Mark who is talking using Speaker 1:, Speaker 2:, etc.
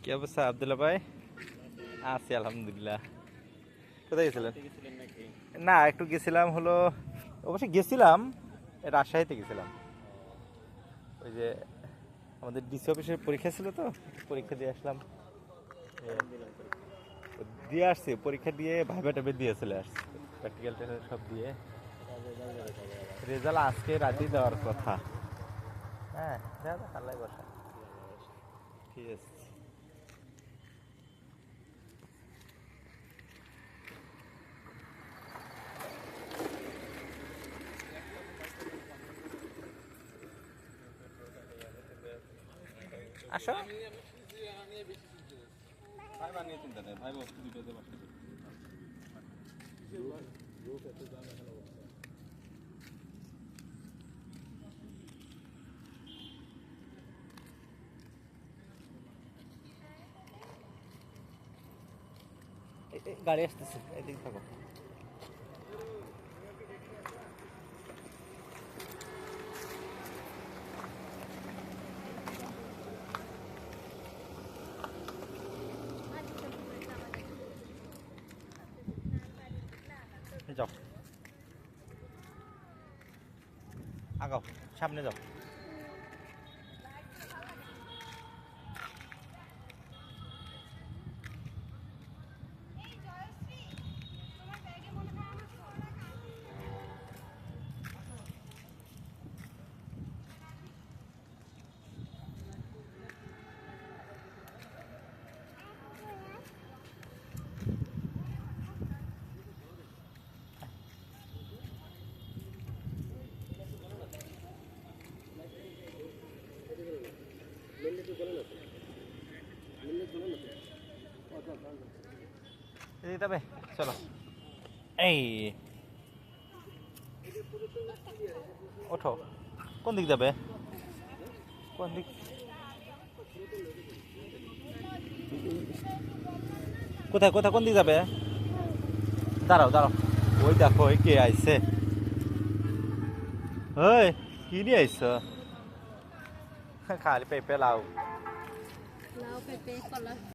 Speaker 1: কি অবস্থা আব্দুল্লাহ ভাই? আছি আলহামদুলিল্লাহ। কোথায় গেছিলেন? না, একটু গেছিলাম হলো, অবশ্যই গেছিলাম, রাজশাহীতে গেছিলাম। ওই যে আমাদের ডিসি অফিসের পরীক্ষা ছিল, তো পরীক্ষা দিয়ে আসলাম। দিয়ে আসছি, পরীক্ষা দিয়ে ভাইবা টাইপে দিয়ে চলে আসছি, প্র্যাকটিক্যাল সব দিয়ে। রেজাল্ট আজকে রাতেই দেওয়ার কথা। হ্যাঁ, দেখা যাক, আল্লাহ বসা। ঠিক আছে। আসো। ভাই বানিয়ে চিন্তা নেই, ভাই বস্তু দুটোতে বসে। গাড়ি আসতেছে, এদিকে থাকো। যাও, আগাও, সামনে যাও। তবে চলো, এই ওঠো। কোন দিক যাবে? কোন দিক? কোথায় কোথায়, কোন দিক যাবে? দাঁড়াও দাঁড়াও, ওই দেখো, ওই কে আইছে। ওই কি নিয়ে আইছ? খালি পেঁপে লাউ।
Speaker 2: লাউ পেঁপে কলা।